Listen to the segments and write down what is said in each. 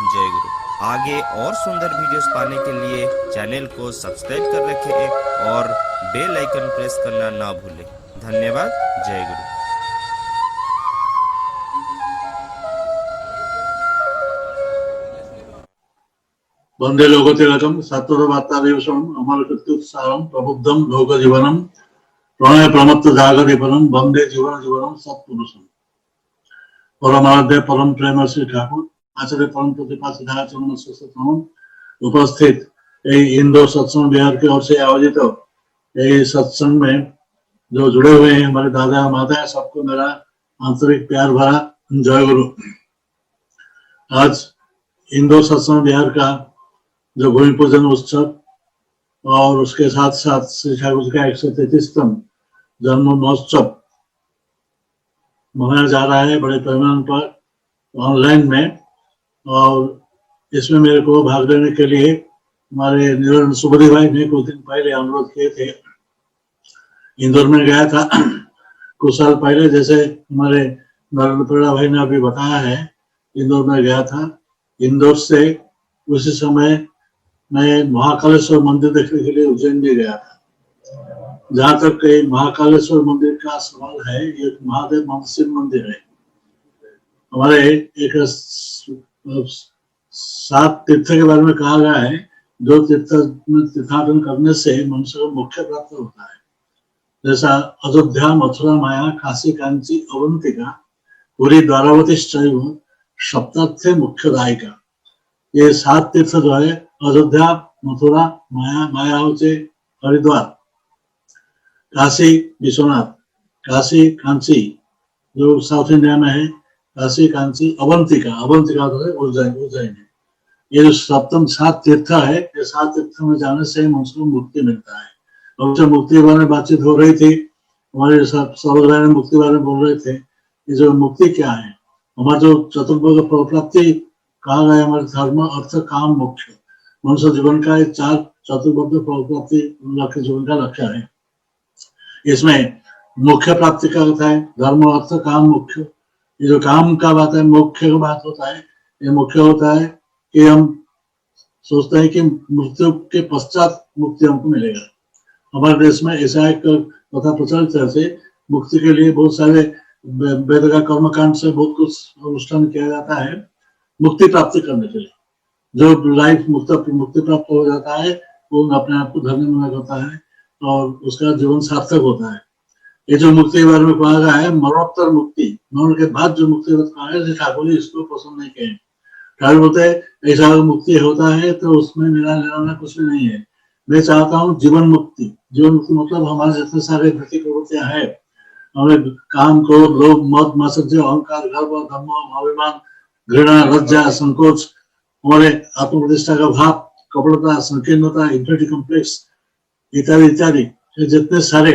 जय गुरु। आगे और सुंदर वीडियोस पाने के लिए चैनल को सब्सक्राइब कर रखें और बेल आइकन प्रेस करना ना भूलें। धन्यवाद। जय गुरु। वंदे लोकतिलकम सत्वरवार्तादिवसम अमरकृत्युत्साहम प्रबुद्धम लोकजीवनम प्रणय प्रमत्त जागरिपनम वंदे जीवन जीवनम सत्पुरुषम। परमाराध्य परम प्रेम श्री ठाकुर आचार्य परम प्रतिभा सिद्धाचरण सत्संग उपस्थित इंदौर सत्संग बिहार की ओर से आयोजित सत्संग में जो जुड़े हुए हैं हमारे दादा माता, सबको मेरा आंतरिक प्यार भरा जय गुरु। आज इंदौर सत्संग बिहार का जो भूमि पूजन उत्सव और उसके साथ साथ श्री ठाकुर जी का 133वां जन्म महोत्सव मनाया जा रहा है बड़े पैमाने पर ऑनलाइन में। और इसमें मेरे को भाग लेने के लिए हमारे निरंजन सुबोधी भाई ने कुछ दिन पहले अनुरोध किए थे। इंदौर में गया था कुछ साल पहले, जैसे हमारे नरेंद्र भाई ने अभी बताया है, इंदौर में गया था। इंदौर से उसी समय मैं महाकालेश्वर मंदिर देखने के लिए उज्जैन भी गया था। जहां तक महाकालेश्वर मंदिर का सवाल है, ये महादेव शिव मंदिर है। हमारे एक 7 तीर्थ के बारे में कहा गया है, जो तीर्थाटन करने से मनुष्य को मोक्ष प्राप्त होता है। जैसा अयोध्या, मथुरा, माया, काशी, कांची, अवंतिका, पूरी द्वारावती सप्तार्थे मुख्यदायिका, ये 7 तीर्थ जो है अयोध्या, मथुरा, माया होचे हरिद्वार, काशी विश्वनाथ, काशी कांची जो साउथ इंडिया में है, काशी कांची, अवंतिका तो है उज्जैन है। ये जो सप्तम 7 तीर्थ है, ये 7 तीर्थ में जाने से मनुष्य को मुक्ति मिलता है। और जब मुक्ति के बारे में बातचीत हो रही थी, हमारे सर्वग्राही ने मुक्ति बारे में बोल रहे थे। ये जो मुक्ति क्या है, हमारा जो चतुर्भुज फल प्राप्ति कहा गया, हमारे धर्म अर्थ काम मोक्ष, मनुष्य जीवन का 4 चतुर्भुज फल प्राप्ति जीवन का लक्ष्य है। इसमें मुख्य प्राप्ति का होता है धर्म अर्थ काम मोक्ष। ये जो काम का बात है, मोक्ष का बात होता है, ये मुख्य होता है कि हम सोचते हैं कि मृत्यु के पश्चात मुक्ति हमको मिलेगा। हमारे देश में ऐसा एक कथा प्रचलित है, मुक्ति के लिए बहुत सारे वेद का कर्मकांड से बहुत कुछ अनुष्ठान किया जाता है मुक्ति प्राप्ति करने के लिए। जो लाइफ मुक्ति प्राप्त हो जाता है वो अपने आप को धन्य माना करता है और उसका जीवन सार्थक होता है। ये जो मुक्ति के बारे में कहा गया है, मरणोत्तर मुक्ति, मरण के बाद जो मुक्ति कहा है, ठाकुर जी इसको पसंद नहीं कहे। ठाकुर बोलते हैं ऐसा मुक्ति होता है तो उसमें मेरा लेना कुछ भी नहीं है। मैं चाहता हूँ जीवन मुक्ति। जीवन मुक्ति मतलब हमारे जितने सारे वृत्ति प्रवृत्तियां है, हमें काम, क्रोध, लोभ, मद, मात्सर्य, अहंकार, गर्व, धर्म, अभिमान, घृणा, लज्जा, संकोच, हमारे आत्मप्रतिष्ठा का भाव, कपड़ता, संकीर्णता, इंफिनिटी कॉम्प्लेक्स इत्यादि इत्यादि, जितने सारे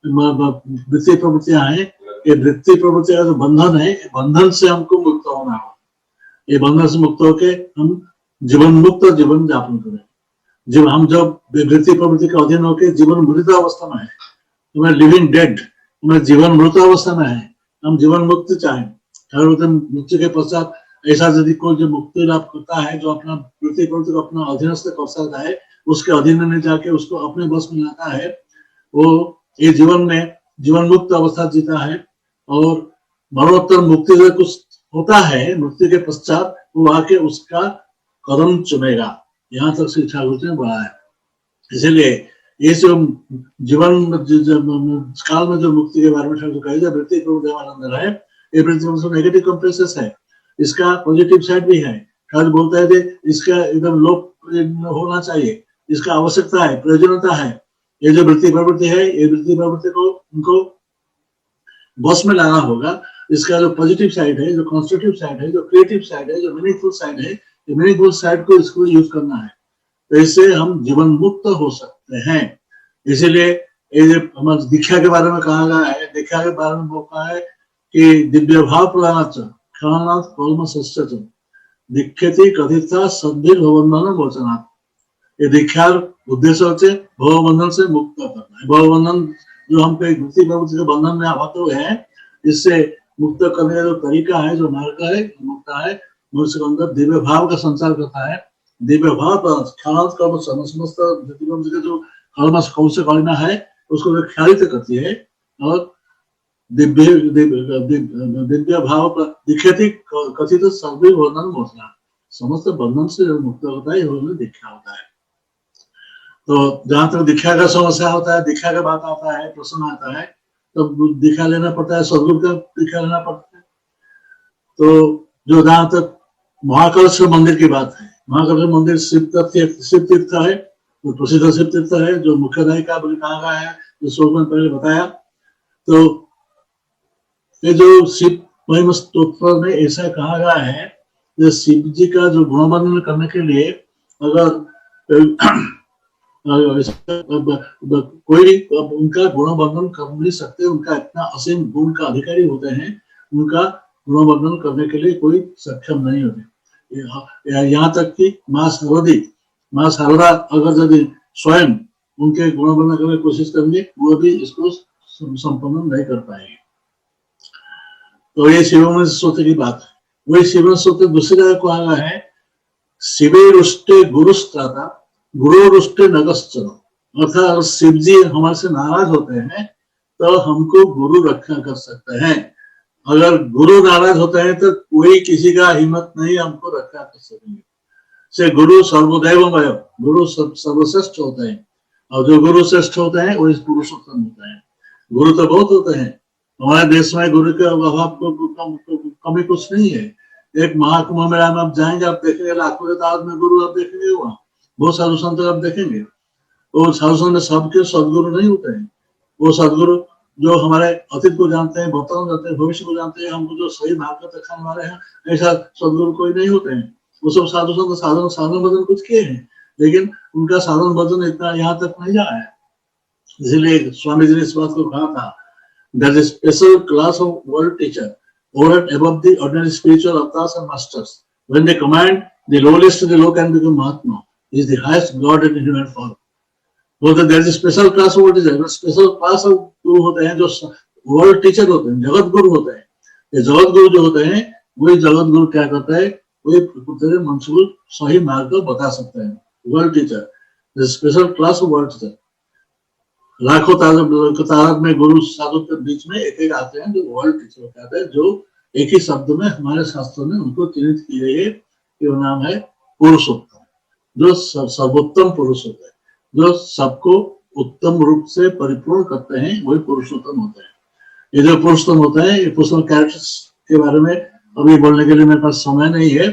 वृत्ति प्रवृत्तियां हैं, ये वृत्ति प्रवृत्ति का जो बंधन है, बंधन से हमको मुक्त होना है। ये बंधन से मुक्त होके हम जीवन मुक्त जीवन यापन करें। जब हम जब वृत्ति प्रवृत्ति के अधीन होकर जीवन मृत अवस्था में है, तो मैं लिविंग डेड, मैं जीवन मृत अवस्था में है, हम जीवन मुक्त चाहें। मृत्यु के पश्चात ऐसा यदि कोई जो मुक्ति लाभ करता है, जो अपना वृत्ति प्रवृत्ति को अपना अधीनस्थ कर सकता है, उसके अधीन में जाके उसको अपने बस में लाता है, वो ये जीवन में जीवन मुक्त अवस्था जीता है। और मरणोत्तर मुक्ति से कुछ होता है, मृत्यु के पश्चात वो आके उसका कदम चुमेगा। यहाँ तक श्री ठाकुर जी ने बढ़ाया है। इसीलिए ये जो जीवन काल में जो मुक्ति के बारे में ठाकुर कहे, वृत्ति प्रवृत्ति हमारे अंदर है, ये वृत्ति नेगेटिव कॉम्प्लेक्सेस है, इसका पॉजिटिव साइड भी है। ठाकुर बोलता है कि इसका एकदम लोप होना चाहिए, इसका आवश्यकता है, प्रयोजनता है। ये जो वृत्ति प्रवृत्ति है, ये वृत्ति प्रवृत्ति को उनको बस में लाना होगा। इसका जो पॉजिटिव साइड है, जो कंस्ट्रक्टिव साइड है, जो क्रिएटिव साइड है, जो मीनिंगफुल साइड है, ये मीनिंगफुल साइड को इसको यूज करना है, तो इससे हम जीवन मुक्त हो सकते हैं। इसीलिए ये हमारे दीक्षा के बारे में कहा गया है। दीक्षा के बारे में वो कहा है कि दिव्य भाव प्रदानाच क्षणानाथ कौल्म सस्यच दीक्षति कथिता सद्भिर भवबंधन वचनात्। ये दीक्षा उद्देश्य होते भवबंधन से मुक्त करना है। भवबंधन जो हम पे वृत्ति प्रवृत्ति के बंधन में आबद्ध हुए हैं, इससे मुक्त करने का जो तरीका है, जो मार्ग है, मुक्त है, मनुष्य के अंदर दिव्य भाव का संचार करता है। दिव्य भाव पर ख्याल कर्म समस्त जो कर्म कौन से करना है उसको ख्यालित करती है और दिव्य दिव्य भाव पर दिख्यति कथित सर्वे वर्णन मोचना, समस्त बंधन से जो मुक्त होता है वो दीक्षा होता है। तो जहां तक दीक्षा का समस्या होता है, दीक्षा का बात आता है, प्रश्न आता है, तो दीक्षा लेना पड़ता है, सदगुरु का दीक्षा लेना पड़ता है। तो जो जहां तक महाकलश मंदिर की बात है, महाकलश मंदिर शिव तीर्थ है, जो प्रसिद्ध शिव तीर्थ है, जो मुख्यदायी का कहा गया है, जो श्लोक में पहले बताया। तो ये जो शिव महिमा स्तोत्र में ऐसा कहा गया है कि शिव जी का जो गुणवर्णन करने के लिए अगर कोई उनका गुणवर्णन कर नहीं सकते, उनका इतना असीम गुण का अधिकारी होते हैं, उनका गुणवर्णन करने के लिए कोई सक्षम नहीं होते। यहाँ तक कि माँ शारदा अगर यदि स्वयं उनके गुणवर्णन करने की कोशिश करेंगे, वो भी इसको संपन्न नहीं कर पाएंगे। तो ये शिवम सूत्र की बात है। वही शिवम सूत्र दूसरी जगह को आया है, शिवे रुष्टे गुरुस्त्राता गुरु रुष्टे नगश्चर, अर्थात शिव जी हमारे से नाराज होते हैं तो हमको गुरु रक्षा कर सकते हैं। अगर गुरु नाराज होते हैं तो कोई किसी का हिम्मत नहीं हमको रक्षा कर सकेंगे। से गुरु सर्वदैवमय, गुरु सर्वश्रेष्ठ होते हैं, और जो गुरु श्रेष्ठ होते हैं वो इस पुरुषोत्तम होते हैं। गुरु तो बहुत होते हैं, हमारे देश में गुरु के अभाव कमी कुछ नहीं है। एक महाकुंभ मेला में आप जाएंगे, आप देखेंगे लाखों के तादाद में गुरु आप देखेंगे, वहाँ बहुत साधु संत आप देखेंगे। वो साधु संत सबके सदगुरु नहीं होते हैं। वो सदगुरु जो हमारे अतीत को जानते हैं, वर्तमान जानते हैं, भविष्य को जानते हैं, हमको जो सही भाग का दिखाने वाले हैं, ऐसा सदगुरु कोई नहीं होते हैं। वो सब साधु संत साधन भजन कुछ किए हैं, लेकिन उनका साधन भजन इतना यहाँ तक नहीं जाए है। इसीलिए स्वामी जी ने इस बात को कहा था, there is a special class of world teacher over and above the ordinary spiritual avatars and masters. When they command, the lowest to the low can become Mahatma. He is the highest God in human form. So there is a special class of world teacher. Special class of गुरु होते हैं जो world teacher होते हैं, जगत गुरु होते हैं। ये जगत गुरु जो होते हैं, वही जगत गुरु क्या करता है, वही तेरे मनुष्य को सही मार्ग को बता सकते हैं। World teacher, special class of world teacher. लाखों तादाद में गुरु साधु के बीच में एक एक आते हैं जो वर्ल्ड टीचर कहते हैं, जो एक ही शब्द में हमारे शास्त्रों ने उनको चिन्हित की गई है कि वो नाम है पुरुषोत्तम, जो सर्वोत्तम पुरुष होता है, जो सबको उत्तम रूप से परिपूर्ण करते हैं, वही पुरुषोत्तम होते हैं। ये जो पुरुषोत्तम होते हैं, ये पुरुषोत्तम कैरेक्टर्स के बारे में अभी बोलने के लिए मेरे पास समय नहीं है।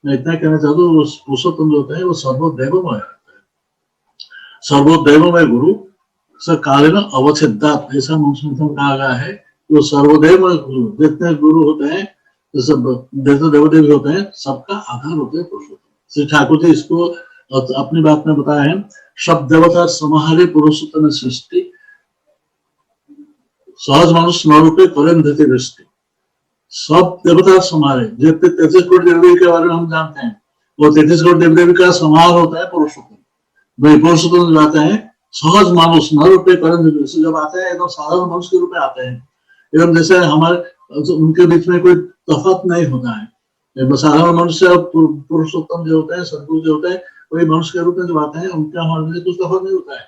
मैं इतना कहना चाहता हूँ, पुरुषोत्तम जो होते हैं वो सर्वदेवमय होते हैं। सर्वदेवमय गुरु काले न अवच्छेदात, ऐसा मनुष्य में कहा गया है। जो सर्वदेवमय गुरु, जितने गुरु होते हैं, जो सब देवदेवी होते हैं, सबका आधार होते हैं पुरुषोत्तम। श्री ठाकुर जी इसको अपनी बात में बताया है, शब्द देवता समाहारे पुरुषोत्तम सृष्टि, सहज मनुष्य न रूपे करें धृति दृष्टि। सब देवता समारे, जितने 33 करोड़ देवदेवी के बारे में हम जानते हैं, वो 33 करोड़ देवदेवी का समाहार होता है पुरुषोत्तम। वही पुरुषोत्तम जो आते हैं सहज मानुष न रूपे करण, जब आते हैं एकदम साधारण मनुष्य के रूप में आते हैं, एकदम जैसे हमारे उनके बीच में कोई तफात नहीं होता है। साधारण मनुष्य और पुरुषोत्तम जो होते हैं, सदगुरु जो होते हैं, वही मनुष्य के रूप में जो आते हैं, उनका हमारे लिए कुछ तफात नहीं होता है।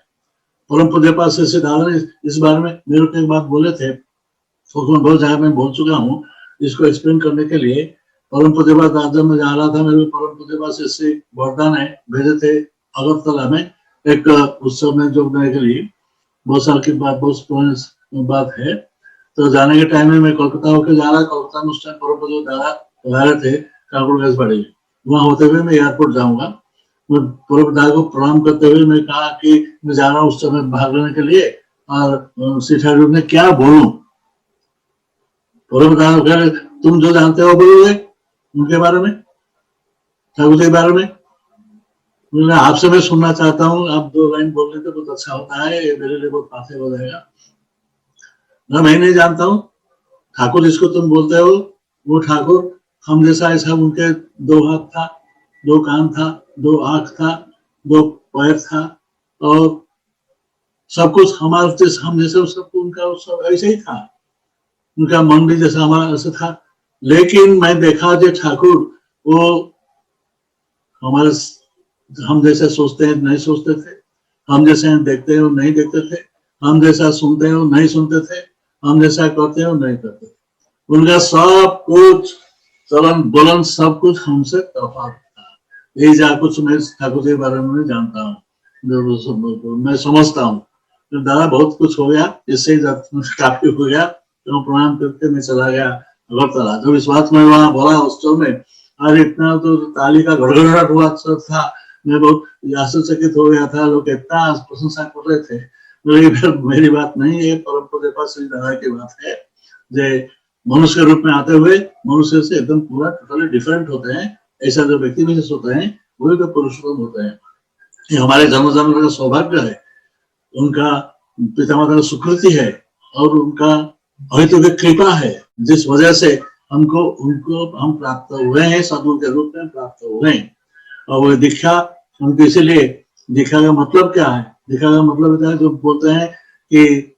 परम पूज्य पास से दादा ने इस बारे में मेरे को एक बात बोले थे, मैं बहुत जगह में बोल चुका हूँ, इसको एक्सप्लेन करने के लिए। परम पूज्य पास दादा में जा रहा था, मेरे परम पूज्य पास से वरदान है भेजे थे अगरतला में एक उत्सव में जोड़ने के लिए। बहुत साल की बात, बहुत पुरानी बात है। तो जाने के टाइम में मैं कोलकाता होकर जा रहा, कोलकाता में उस टाइम परम दादा रहे थे काकुड़गंज बड़ी। वहां होते हुए मैं एयरपोर्ट जाऊंगा, मैं परम दादा को प्रणाम करते हुए मैं कहा कि मैं जा रहा हूँ उस समय भाग लेने के लिए, और श्री ठाकुर ने क्या बोलूं। परम दादा कह रहे, तुम जो जानते हो बोलोगे उनके बारे में, ठाकुर जी के बारे में। आपसे मैं सुनना चाहता हूँ, आप 2 लाइन बोल रहे थे, बहुत अच्छा होता है, ये मेरे लिए बहुत पासे हो जाएगा ना। मैं नहीं जानता हूँ ठाकुर जिसको तुम बोलते हो, वो ठाकुर हम जैसा ऐसा, उनके 2 हाथ था, 2 कान था, 2 आंख था, 2 पैर था, और सब कुछ हमारे जैसे, हम जैसे सबको उनका सब ऐसे ही था। उनका मन भी जैसा हमारा ऐसे था। लेकिन मैं देखा जो ठाकुर वो हमारे हम जैसे सोचते हैं नहीं सोचते थे, हम जैसे देखते हैं वो नहीं देखते थे, हम जैसा सुनते हैं वो नहीं सुनते थे, हम जैसा करते हैं वो नहीं करते थे। उनका सब कुछ चलन बोलन सब कुछ हमसे तफावत था। यही जा कुछ मैं ठाकुर जी के बारे में जानता हूँ, मैं समझता हूँ। तो दादा बहुत कुछ हो गया, इससे काफी हो गया, तो प्रणाम करके मैं चला गया अगरतला। जब इस बात में वहां बोला हॉस्टल में, और इतना तो ताली का गड़गड़ाहट हुआ था, मैं बहुत आश्चर्यचकित हो गया था। लोग इतना प्रशंसा कर रहे थे। मेरी बात नहीं है, परम पूज्य श्री दादा की बात है। जो मनुष्य के रूप में आते हुए मनुष्य से एकदम पूरा टोटली डिफरेंट होते हैं। ऐसा जो व्यक्ति विशेष होते हैं वही तो पुरुषोत्तम होते हैं। ये हमारे जन्म जन्म का सौभाग्य है, उनका पितामाता का सुकृति है, और उनका अहितुकी कृपा है, जिस वजह से उनको हम प्राप्त हुए हैं, सद्गुरु के रूप में प्राप्त हुए हैं। और वो दीक्षा उनको, इसीलिए दीक्षा का मतलब क्या है? दीक्षा का मतलब क्या है? जो बोलते हैं कि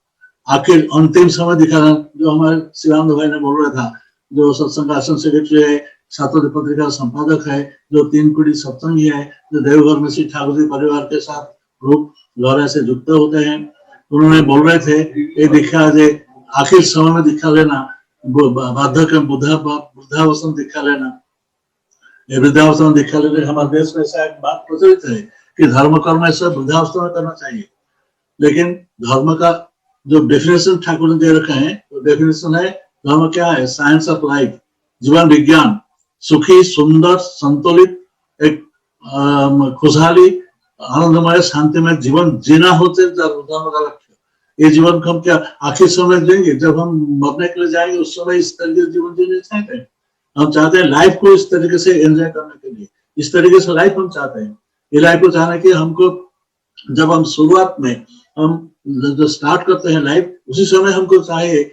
आखिर अंतिम समय दिखाना, जो हमारे शिवानंद भाई ने बोल रहा था, जो सत्संग आश्रम सेक्रेटरी है, छात्र पत्रिका संपादक है, जो 3 पीढ़ी सत्संगी है, जो देवघर में श्री ठाकुर जी परिवार के साथ ग्रुप गौरव से जुड़ते होते हैं, उन्होंने बोल रहे थे ये दीक्षा आखिर समय में दीक्षा लेना, बाधक वृद्धावस्था दीक्षा लेना, ये वृद्धावस्था दीक्षा लेने हमारे देश में ऐसा एक बात प्रचलित है कि धर्म कर्म ऐसा वृद्धावस्था में करना चाहिए। लेकिन धर्म का जो डेफिनेशन ठाकुर ने दे रखे हैं, वो डेफिनेशन है, धर्म क्या है? साइंस ऑफ लाइफ, जीवन विज्ञान, सुखी सुंदर संतुलित एक खुशहाली आनंदमय शांतिमय जीवन जीना होते धर्म का लक्ष्य। ये जीवन को हम क्या आखिर समय देंगे? जब हम मरने के लिए जाएंगे उस समय इस तरीके से जीवन जीना चाहते हैं। हम चाहते हैं लाइफ को इस तरीके से एंजॉय करने के लिए, इस तरीके से लाइफ हम चाहते हैं। ये लाइफ को चाहने के हमको, जब हम शुरुआत में हम जो स्टार्ट करते हैं लाइफ, उसी समय हमको चाहिए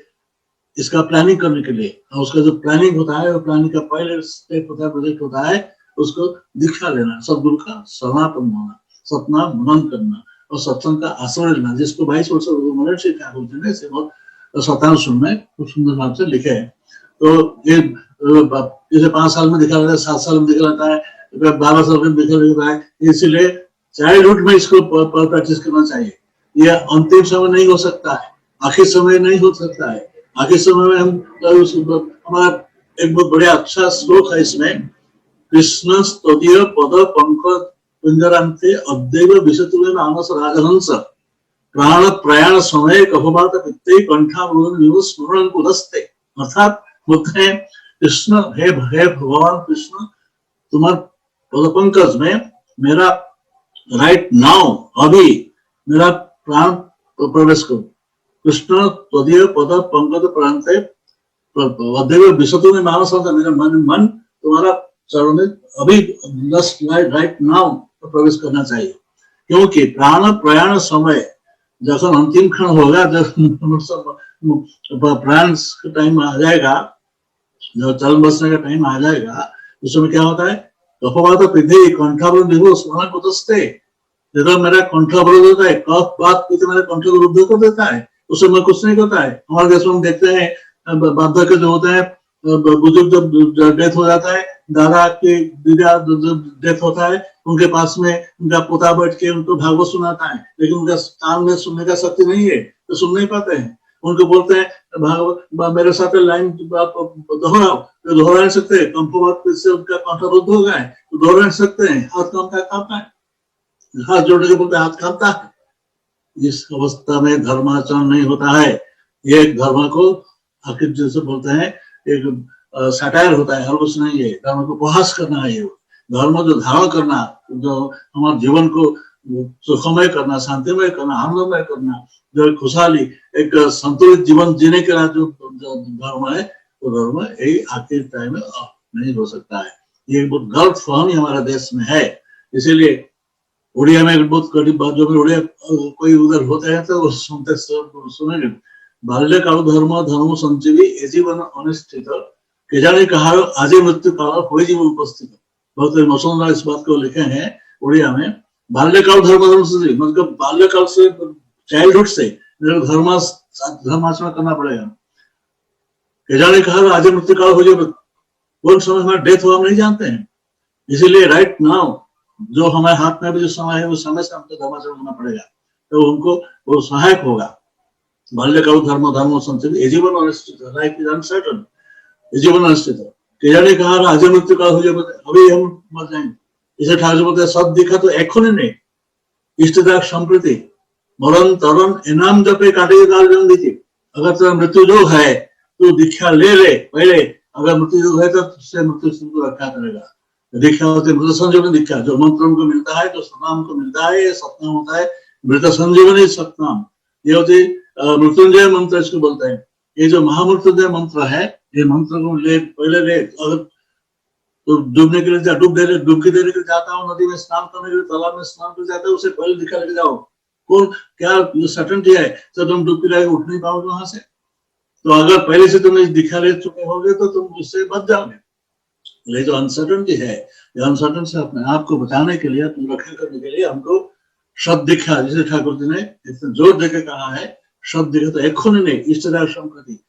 इसका प्लानिंग करने के लिए। और उसका जो प्लानिंग होता है, वो प्लानिंग का पहले स्टेप होता है, प्रोजेक्ट होता है, उसको दीक्षा लेना, सदगुरु का शरणापन्न होना, सतना मनन करना और सत्संग का आश्रय लेना, जिसको 22 वर्ष महर्षि ठाकुर जी ने श्रीमद् शतानुसूत्र में खूब सुंदर भाव से लिखे है। तो ये जैसे 5 साल में दिखा लेता है, 7 साल में दिखा लेता है, 12 साल में दिखा लेता है, इसीलिए चाइल्डहुड में इसको प्रैक्टिस करना चाहिए। ये अंतिम समय नहीं हो सकता है, आखिर समय नहीं हो सकता है। आखिर समय में हम हमारा एक बहुत बढ़िया अच्छा श्लोक है इसमें, कृष्ण स्तुतीय पद पंकज पिंजरांते अद्वैव विशतुले मानस राजहंस प्राण प्रयाण समय कफवात पित्ते कंठावृण स्मरण उदस्ते। अर्थात बोलते हैं कृष्ण, हे भगवान कृष्ण, तुम्हारे पद पंकज में मेरा राइट नाउ अभी मेरा प्राण प्रवेश करो। कृष्ण त्वदीय पद पंकज प्रांते अद्वैव विशतुले मानस, मेरा मन तुम्हारा चरणों में अभी राइट नाउ प्रवेश करना चाहिए। क्योंकि प्राण प्रयाण समय जब अंतिम क्षण होगा, जब प्राण का टाइम आ जाएगा, जब चरण बसने का टाइम आ जाएगा, उस समय क्या होता है? कफवात पित्ते कंठावृण स्मरण कुतस्ते। जब मेरा कंठ अवरोध होता है, कफ बात पीते मेरे कंठ को रुद्ध कर देता है, उस समय कुछ नहीं करता है। हमारे देश में हम देखते हैं बाधक जो होते हैं, बुजुर्ग जब डेथ हो जाता है, दादा के दीदा जब डेथ होता है, उनके पास में उनका पोता बैठ के उनको भागवत सुनाता है, लेकिन उनका कान में सुनने का शक्ति नहीं है, तो सुन नहीं पाते हैं। उनको बोलते हैं भागवत मेरे साथ लाइन दोहराओ, तो दोहरा नहीं सकते, कंपवात से उनका कंठ रुद्ध हो गया है, तो दोहरा नहीं सकते हैं। हाथ कांपता है, हाथ जोड़ने के बोलते हाथ कांपता है। इस अवस्था में धर्माचरण नहीं होता है। ये धर्म को आखिर जैसे बोलते हैं एक सटायर होता है, और कुछ नहीं है। धर्म को उपहास करना है। धर्म जो धारण करना, जो हमारे जीवन को सुखमय करना, शांतिमय करना, आनंदमय करना, जो खुशहाली एक संतुलित जीवन जीने के लिए जो धर्म है, वो धर्म यही आखिर टाइम में नहीं हो सकता है। ये बहुत गलत फहमी हमारे देश में है। इसीलिए उड़िया में एक बहुत कड़ी बात, जो उड़िया कोई उधर होते हैं तो सुनते सुनेंगे, बाल्यकाल धर्म धर्म संजीवी ए जीवन अनुष्ठित केजाने कहा आज मृत्यु काल कोई जीवन उपस्थित। बहुत मसोन इस बात को लिखे हैं उड़िया में, बाल्यकाल धर्म संजीवी, मतलब बाल्यकाल से, चाइल्डहुड से धर्माचरण करना पड़ेगा। केजाने कहा आज मृत्यु काल हो जाए, कौन समय हमारा डेथ हो हम नहीं जानते हैं। इसीलिए राइट नाउ जो हमारे हाथ में भी जो समय है उस समय से हमको धर्माचरण करना पड़ेगा, तो उनको वो सहायक होगा। बाल्य करो धर्म धर्म संचित, ये जीवन अनिश्चित है, लाइफ इज अनसर्टन, ये जीवन अनिश्चित है। केजाने कहा आज मृत्यु काल हो जाए, अभी हम मर जाएंगे। इसे ठाकुर बोलते हैं सब दिखा तो एखुनी नहीं, इष्टदाक संप्रति मरण तरण इनाम जपे काटे काल जन्म दीजिए। अगर तेरा मृत्यु योग है तो दीक्षा ले ले पहले, अगर मृत्यु योग है तो उससे मृत्यु को रक्षा करेगा। दीक्षा होती है मृत संजीवनी दीक्षा, जो मंत्रों को मिलता है, जो सतनाम को मिलता है, ये सतनाम होता है मृत संजीवनी सतनाम। ये होती मृत्युंजय मंत्र इसको बोलते हैं। ये जो महामृत्युंजय मंत्र है, ये मंत्र को ले पहले ले, अगर तो डूबने के लिए डुबकी देने के लिए जाता हूँ, नदी में स्नान करने के लिए, तालाब में स्नान करने जाता है, उसे पहले दिखा लेके जाओ। कौन क्या सर्टेनिटी है तो तुम डुबकी लगे उठ नहीं पाओगे वहां से। तो अगर पहले से तुम दिखा ले चुके होगे तो तुम उससे बच जाओगे। ये जो अनसर्टेनिटी है, ये अनसर्टेनिटी से अपने आप को बचाने के लिए, अपनी रक्षा करने के लिए हमको शब्द दीक्षा, जिसे ठाकुर जी ने इतने जोर देकर कहा है, शब्द दीक्षा तो एक नहीं, इष्टदार संप्रति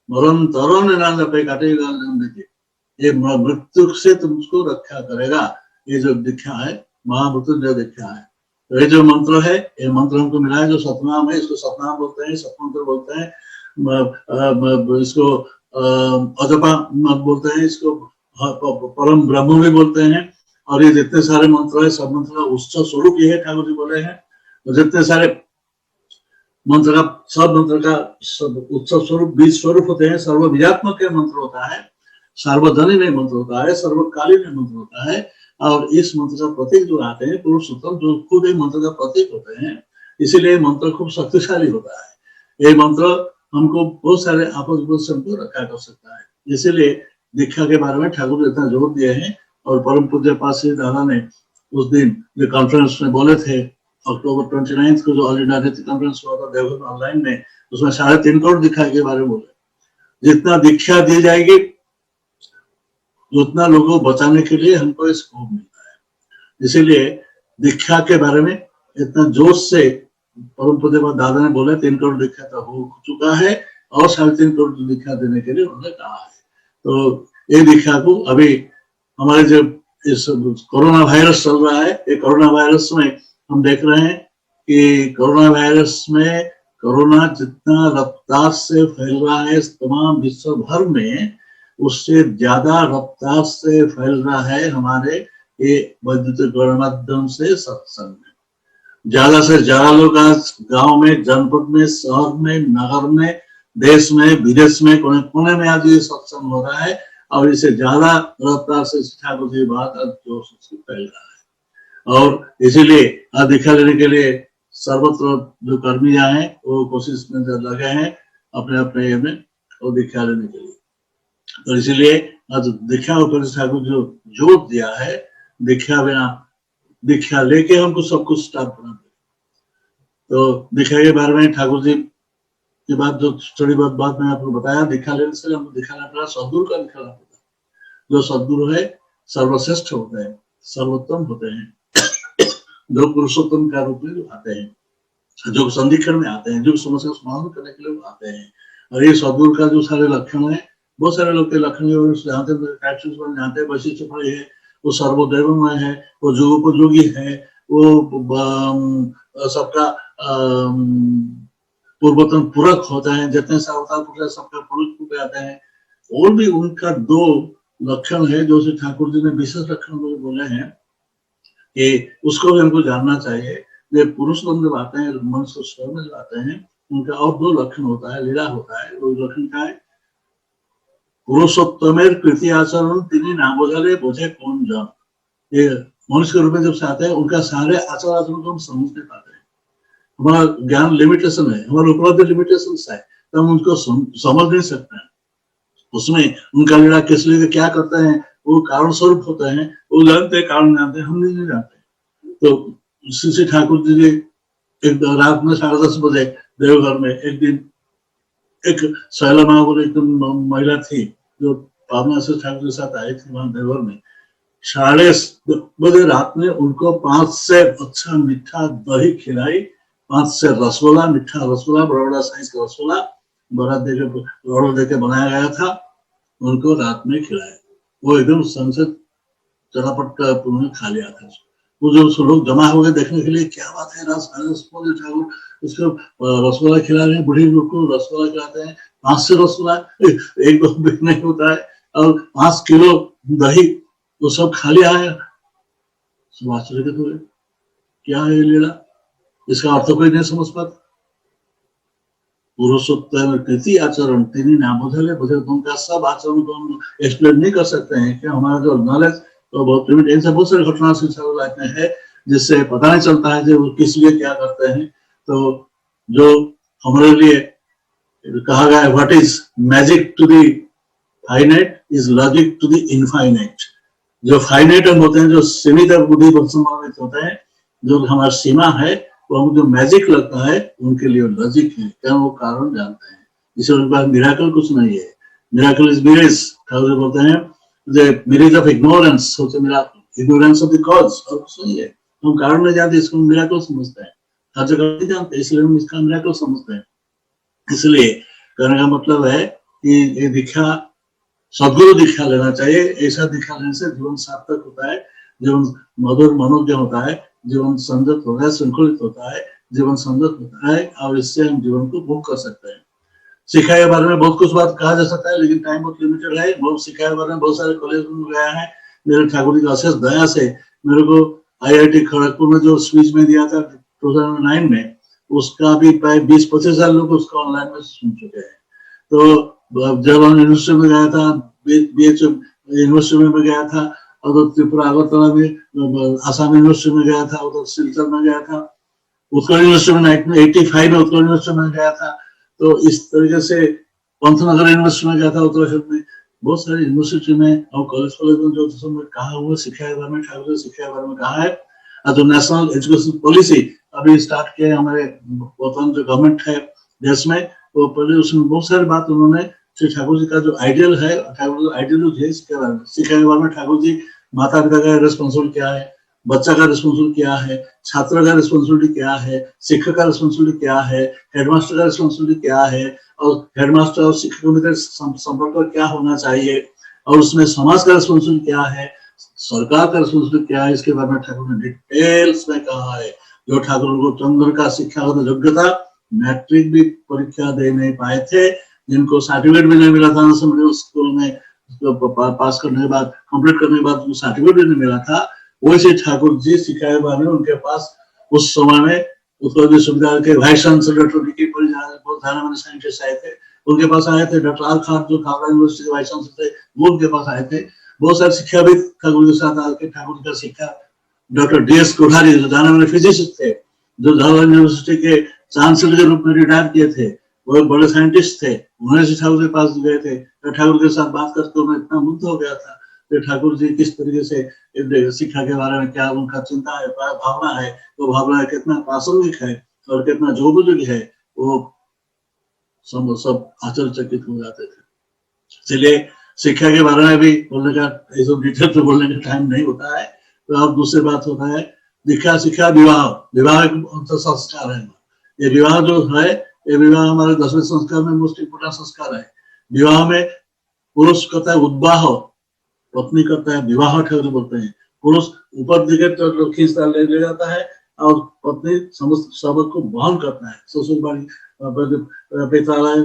मरण तरण नाम पे काटेगा देखिए, ये मृत्यु से तुमको रक्षा करेगा। ये जो दीक्षा है महामृत्युंजय दीक्षा है। तो ये जो मंत्र है, ये मंत्र हमको मिला है, जो सतनाम है, इसको सतनाम बोलते हैं, सतमंत्र बोलते हैं, इसको अजपा बोलते हैं, इसको परम ब्रह्म भी बोलते हैं। और ये जितने सारे मंत्र है, सब मंत्र का उत्सव स्वरूप ये है, ठाकुर जी बोले हैं। तो जितने सारे मंत्र का, सब मंत्र का सब उत्सव स्वरूप बीज स्वरूप होते हैं। सर्वबीजात्मक मंत्र होता है, सार्वजनिक मंत्र होता है, सर्वकालीन मंत्र होता है। और इस मंत्र का प्रतीक जो आते हैं पुरुषोत्तम, जो खुद एक मंत्र का प्रतीक होते हैं, इसीलिए मंत्र खूब शक्तिशाली होता है। ये मंत्र हमको बहुत सारे आपद से हमको रक्षा कर सकता है। इसीलिए दीक्षा के बारे में ठाकुर जी इतना जोर दिए हैं। और परम पूज्य पास श्री दादा ने उस दिन जो कॉन्फ्रेंस में बोले थे, अक्टूबर 29 को जो ऑल इंडिया कॉन्फ्रेंस हुआ था देवघर ऑनलाइन में, उसमें 3.5 करोड़ दीक्षा के बारे में बोले। जितना दीक्षा दी जाएगी उतना लोगों को बचाने के लिए हमको ये स्कोप मिलता है। इसीलिए दीक्षा के बारे में इतना जोश से परम पूज्य दादा ने बोले 3 करोड़ दीक्षा तो हो चुका है, और 3.5 करोड़ दीक्षा देने के लिए उन्होंने कहा है। तो ये दीक्षा को अभी हमारे जो इस कोरोना वायरस चल रहा है, ये कोरोना वायरस में हम देख रहे हैं कि कोरोना वायरस में कोरोना जितना रफ्तार से फैल रहा है तमाम विश्व भर में, उससे ज्यादा रफ्तार से फैल रहा है हमारे ये वैद्युतिक गणमाध्यम से सत्संग में। ज्यादा से ज्यादा लोग आज गांव में, जनपद में, शहर में, नगर में, देश में, विदेश में, कोने कोने में आज ये सत्संग हो रहा है। और इससे ज्यादा रफ्तार से ठाकुर जी बात आज जोर से फैल रहा है। और इसीलिए आज दीक्षा लेने के लिए सर्वत्र जो कर्मी हैं वो कोशिश में लगे हैं अपने अपने में और दीक्षा लेने के लिए। तो इसीलिए आज दीक्षा ऊपर ठाकुर जो जोर दिया है, दीक्षा बिना, दीक्षा लेके हमको सब कुछ स्टार्ट करना पड़ेगा। तो दीक्षा के बारे में ठाकुर जी की बात जो थोड़ी बहुत बात मैंने आपको बताया, दीक्षा लेने से हमको दिखाना पड़ा सदगुरु का दिखाना पड़ा। जो सदगुरु है सर्वश्रेष्ठ होते हैं, सर्वोत्तम होते हैं, जो पुरुषोत्तम का रूप में आते हैं, जो संधिक्षण में आते हैं, जो समस्या समाधान करने के लिए आते हैं। और ये सदगुरु का जो सारे लक्षण है, बहुत सारे लोग के लक्षण जानते हैं, वैशिष्ट पड़े है, वो सर्वदेवमय है, वो जोगोपयोगी है, वो सबका पूर्वोत्तम पूरक होता है, जितने सा अवतार पुरुष सबका पूरक रूप आते हैं। और भी उनका 2 लक्षण है जो ठाकुर जी ने विशेष लक्षण बोले हैं कि उसको भी हमको जानना चाहिए। जो पुरुष जब आते हैं, मनुष्य स्वर में जो आते हैं, उनका और 2 लक्षण होता है, लीला होता है। वो लक्षण क्या है? पुरुषोत्तमेर कृति आचरण तिनी ना बोझाले बोझे कौन जन। ये मनुष्य के रूप में जब से आते हैं, उनका सारे आचार आचरण को हम समझ नहीं पाते हैं। हमारा ज्ञान लिमिटेशन है, हमारा उपलब्धि लिमिटेशन है, तो हम उनको समझ नहीं सकते हैं। उसमें उनका लीला किस लिए क्या करते हैं, वो कारण स्वरूप होते हैं, वो जानते हैं, कारण जानते हैं, हम नहीं जानते। तो श्री ठाकुर जी एक रात में 10:30 बजे देवघर में एक दिन एक शैला माँ बोले एक महिला थी जो भावना से ठाकुर के साथ आई थी वहां देवघर में। 10:30 बजे रात में उनको 5 से अच्छा मीठा दही खिलाई, 5 से रसगुल्ला, मीठा रसगुल्ला, बड़ा साइज का रसगुल्ला बड़ा देके बनाया गया था, उनको रात में खिलाया। वो एकदम संसद चलापट पूर्ण खाली आता है। वो जो लोग जमा हो गए देखने के लिए, क्या बात है, रसमलाई ठाकुर उसको रसगुल्ला खिला रहे हैं, बुढ़ी लोग को रसगुल्ला खिलाते हैं, 500 रसगुल्ला एक दो भी नहीं होता है, और 5 किलो दही, वो सब खाली आया। सब आश्चर्य हुए, क्या है ये लीला, इसका अर्थ कोई नहीं समझ पाता। पुरुषोत्तम कृति आचरण तीन नामोधले बोधे, उनका सब आचरण को हम एक्सप्लेन नहीं कर सकते हैं, कि हमारा जो नॉलेज तो बहुत लिमिट, ऐसे बहुत सारी घटना शिक्षा लाइफ में है जिससे पता नहीं चलता है जो किस लिए क्या करते हैं। तो जो हमारे लिए कहा गया है, what is magic to the finite is logic to the infinite. जो फाइनाइट होते हैं, जो सीमित बुद्धि संभावित होते हैं, जो हमारा सीमा है, वो हमको जो मैजिक लगता है उनके लिए लॉजिक है, क्या वो कारण जानते हैं। इसलिए उनके पास मिराकल कुछ नहीं है। मिराकल इज मिरेज, ठाकुर बोलते हैं the mirage of ignorance, सोचे miracle ignorance of the cause, और कुछ नहीं है। हम कारण नहीं जानते, इसको मिराकल समझते हैं, हर जगह नहीं जानते, इसलिए हम इसका मिराकल समझते हैं। इसलिए कहने का मतलब है कि ये दीक्षा सदगुरु दीक्षा लेना चाहिए। ऐसा दीक्षा लेने से जीवन सार्थक होता है, जीवन मधुर मनोज्ञ होता है, जीवन संयत होता है, संकुलित होता है, जीवन संयत होता है, और इससे हम जीवन को भोग कर सकते हैं। शिक्षा के बारे में बहुत कुछ बात कहा जा सकता है, लेकिन टाइम बहुत लिमिटेड है। बहुत शिक्षा के बारे में बहुत सारे कॉलेज में गया है। मेरे ठाकुर जी का अशेष दया से मेरे को IIT खड़गपुर में जो स्पीच में दिया था 2009 में, उसका भी प्राय 20-25 हजार लोग उसका ऑनलाइन में सुन चुके हैं। तो जब हम यूनिवर्सिटी में गया था, BH यूनिवर्सिटी में गया था, और त्रिपुरा अगरतला में आसाम यूनिवर्सिटी में गया था, उधर सिलचर में गया था, उत्कल यूनिवर्सिटी में 1985 में उत्कल यूनिवर्सिटी में गया था। तो इस तरीके से पंतनगर यूनिवर्सिटी में गया था उत्तराखंड में, बहुत सारी यूनिवर्सिटी में और कॉलेज में जो कहा हुआ शिक्षा के बारे में, ठाकुर शिक्षा के बारे में कहा है। और जो नेशनल एजुकेशन पॉलिसी अभी स्टार्ट किया हमारे वर्तमान जो गवर्नमेंट है देश में, वो पहले उसमें बहुत सारी बात उन्होंने श्री ठाकुर जी का जो आइडियल है, ठाकुर आइडियल है शिक्षा के बारे में, ठाकुर जी माता पिता का रिस्पॉन्सिबिलिटी क्या है, बच्चा का रिस्पॉन्सिबिलिटी क्या है, छात्र का रिस्पॉन्सिबिलिटी क्या है, शिक्षक का रिस्पॉन्सिबिलिटी क्या है, हेडमास्टर का रिस्पॉन्सिबिलिटी क्या है, और हेडमास्टर और शिक्षक के बीच संपर्क क्या होना चाहिए, और उसमें समाज का रिस्पॉन्सिबिलिटी क्या है, सरकार का रिस्पॉन्सिबिलिटी क्या है, इसके बारे में ठाकुर ने डिटेल्स में कहा है। जो ठाकुर को चंद्र का शिक्षागत योग्यता, मैट्रिक भी परीक्षा दे नहीं पाए थे, जिनको सर्टिफिकेट भी नहीं मिला था स्कूल में पास करने के बाद, कंप्लीट करने के बाद सर्टिफिकेट भी नहीं मिला था, वैसे ठाकुर जी शिक्षा के बारे में उनके पास उस समय में उत्कल विश्वविद्यालय के वाइस चांसलर बहुत जाने साइंटिस्ट आए थे, उनके पास आए थे। डॉक्टर आर खान जो खालसा यूनिवर्सिटी के वाइस चांसलर थे, वो उनके पास आए थे। बहुत सारे शिक्षाविद ठाकुर के साथ आके ठाकुर का शिक्षा, डॉक्टर DS कोठारी जो जाने वाले फिजिसिस्ट थे, जो झालावाड़ यूनिवर्सिटी के चांसलर के रूप में रिटायर किए थे, वो बड़े साइंटिस्ट थे, उन्हें ठाकुर के पास गए थे। ठाकुर के साथ बात करते उन्हें इतना मुग्ध हो गया था कि ठाकुर जी किस तरीके से शिक्षा के बारे में क्या उनका चिंता है, भावना है, वो भावना कितना प्रासंगिक है और कितना जोबुजुर्ग है, वो सब आश्चर्यचकित हो जाते थे। इसलिए शिक्षा के बारे में भी बोलने का, डिटेल पे बोलने का टाइम नहीं होता है। तो अब दूसरी बात होता है दीक्षा, शिक्षा, विवाह। विवाह एक संस्कार है। ये विवाह जो है, ये विवाह हमारे 10वें संस्कार में मोस्ट इम्पोर्टेंट संस्कार है। विवाह में पुरुष करता है उद्वाह, पत्नी करता है विवाह, ठाकुर बोलते हैं। पुरुष ऊपर दिखे तो खींचता ले जाता है, और पत्नी समस्त सबक को वहन करता है। ससुरबाड़ी, पितरालय,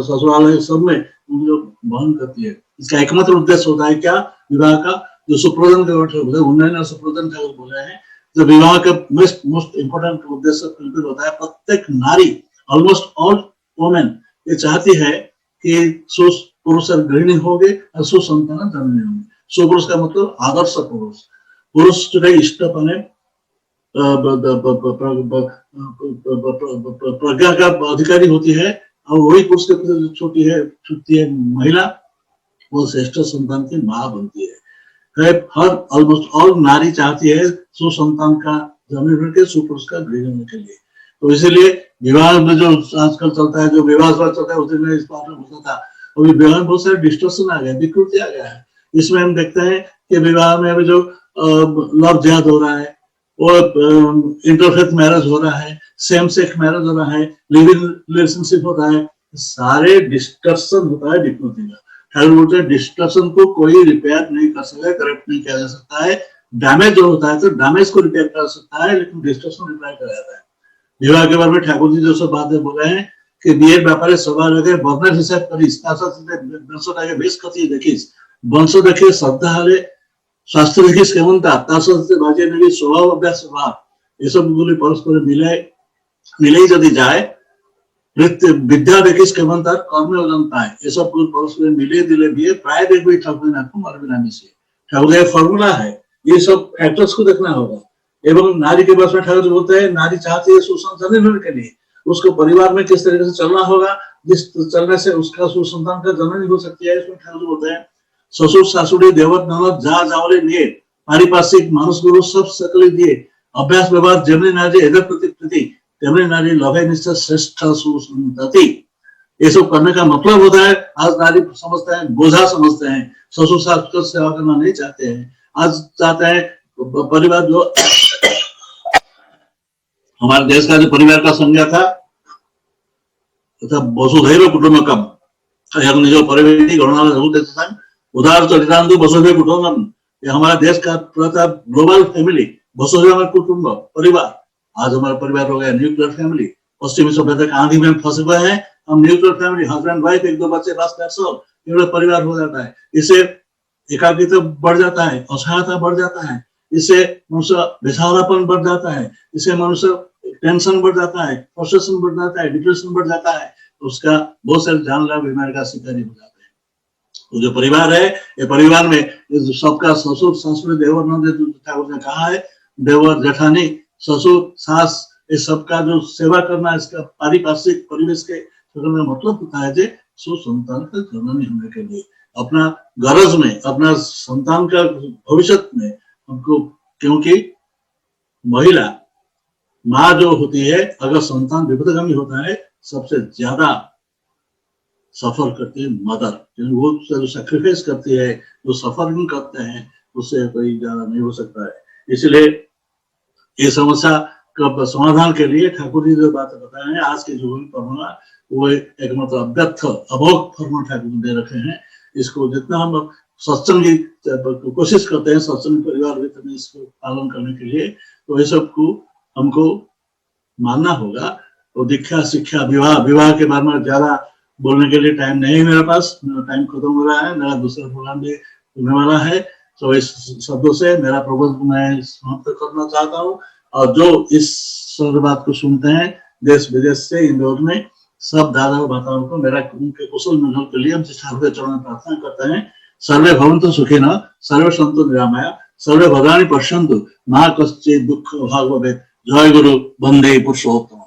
ससुरालय सब में उनको वहन करती है। इसका एकमात्र उद्देश्य होता है क्या, विवाह का जो सुप्रदन का उन्नयन सुप्रदन ठाकुर बोले हैं, जो विवाह का मोस्ट इम्पोर्टेंट उद्देश्य होता है। प्रत्येक नारी, ऑलमोस्ट ऑल वुमेन, ये चाहती है कि पुरुष गृहिणी होंगे और सुसंतान जननी होंगे। सुपुरुष का मतलब आदर्श पुरुष, पुरुष जो है इष्टपने प्रज्ञा का अधिकारी होती है, और वही पुरुष के प्रति छूटती है महिला, वो श्रेष्ठ संतान की माँ बनती है। हर ऑलमोस्ट ऑल नारी चाहती है सुसंतान का जन्म होने के, सुपुरुष का गृह होने के लिए। तो इसीलिए विवाह में जो आजकल चलता है, जो विवाह चलता है, उस दिन इस बात में होता था, अभी विवाह में बहुत सारे डिस्टर्शन आ गए, विकृति आ गया है। इसमें हम देखते हैं कि विवाह में अभी जो लव जिहाद हो रहा है, वो इंटरफेथ मैरिज हो रहा है, सेम सेक्स मैरिज हो रहा है, लिव इन रिलेशनशिप हो रहा है, सारे डिस्टर्शन होता है विकृति का। ठाकुर बोलते हैं डिस्ट्रक्शन को कोई रिपेयर नहीं कर सकता, करेक्ट नहीं किया जा सकता है। डैमेज जो होता है तो डैमेज को रिपेयर कर सकता है, लेकिन डिस्ट्रक्शन रिपेयर किया जाता है। विवाह के बारे में ठाकुर जी जो सब बातें बोले हैं कि বিয়ের ব্যাপারে সবার আগে বর্ণের হিসাব করিস, তার সাথে বংশটাকে বেশ খতিয়ে দেখিস, বংশ দেখে শ্রদ্ধা হলে স্বাস্থ্য দেখিস কেমন তার সাথে বাজিয়ে নিবি স্বভাব অভ্যাস স্বভাব, এসব গুলি পরস্পর মিলেই যদি যায়, বিদ্যা দেখিস কেমন তার কর্মে ওজন পায়, এসব গুলো পরস্পর মিলিয়ে দিলে বিয়ে প্রায় দেখবি ঠাকুর না খুব মারবে না মিশিয়ে। ठाकुर का फॉर्मूला है, ये सब फैक्टर्स को देखना होगा। एवं नारी के पास में ठाकुर बोलते हैं नारी चाहती है सुसंतान होने के लिए, उसको परिवार में किस तरीके से चलना होगा, जिस चलने से उसका सुसंतान का जन्म हो सकती है। इसमें ठाकुर बोलते हैं ससुर शाশুড়ি देवर ननद जा जावले निये पारिपार्श्विक मानुष गुरु सब सकले दिए अभ्यास व्यवहार जेमनी नारी एदर प्रति तेमनी नारी लभे निश्चय श्रेष्ठ सुसंतति। ये सब करने का मतलब होता है, आज नारी समझते हैं बोझा समझते हैं, ससुर सास को सेवा करना नहीं चाहते हैं। आज चाहते हैं परिवार जो हमारे देश का जो परिवार का संज्ञा था वसुधैव कुटुंबकम, जो परिवार गणना उदार चरितांतु वसुधैव कुटुंबकम, ये हमारा देश का पूरा ग्लोबल फैमिली वसुधैव कुटुंब परिवार। आज हमारा परिवार हो गया न्यूक्लियर फैमिली। पश्चिमी सभ्यता के आंधी में फंसे हुए हैं हम, न्यूक्लियर फैमिली हस्बैंड वाइफ एक दो बच्चे बस सब परिवार हो जाता है। इससे एकाकित्व बढ़ जाता है, असहायता बढ़ जाता है, इससे मनुष्य बेसहारापन बढ़ जाता है, इससे मनुष्य टेंशन बढ़ जाता है, फ्रस्ट्रेशन बढ़ जाता है, डिप्रेशन बढ़ जाता है, उसका बहुत सारे जानलेवा बीमारी का शिकारी हो जाते हैं। तो जो परिवार है, ये परिवार में सबका ससुर ससुर देवर नंद ठाकुर ने कहा है, देवर जेठानी ससुर सास ये सबका जो सेवा करना, इसका पारिपार्श्विक परिवेश के मतलब होता है सुसंतान का जननी होने के लिए अपना गरज में अपना संतान का भविष्य में हमको, क्योंकि महिला माँ जो होती है अगर संतान विपदगामी होता है सबसे ज्यादा सफर करती है मदर, क्योंकि वो जो सैक्रिफाइस करती है, जो सफरिंग करते हैं, उससे कोई ज्यादा नहीं हो सकता है। इसलिए ये समस्या का समाधान के लिए ठाकुर जी जो बात बताए हैं आज के जो फॉर्मूला वो एक मतलब व्यर्थ अभोग फॉर्मूला ठाकुर दे रखे हैं। इसको जितना हम सत्संगी कोशिश करते हैं सत्संग परिवार में इसको पालन करने के लिए, तो ये सब को हमको मानना होगा। तो दीक्षा शिक्षा विवाह के बारे में ज्यादा बोलने के लिए टाइम नहीं है मेरे पास, मेरा टाइम खत्म हो रहा है, मेरा दूसरा प्रोग्राम भी होने वाला है। तो इस शब्दों से मेरा प्रबंध मैं समाप्त करना चाहता हूँ। और जो इस बात को सुनते हैं देश विदेश से इंदौर में सब दादा और माताओं को मेरा उनके कुशल मंगल के लिए हम ठाकुर के चरण में प्रार्थना करते हैं। सर्वे भवन्तु सुखिनः, सर्वे सन्तु निरामया, सर्वे भद्राणि पश्यन्तु, मा कश्चित् दुःख भाग् भवेत्। जय गुरु, वंदे पुरुषोत्तम।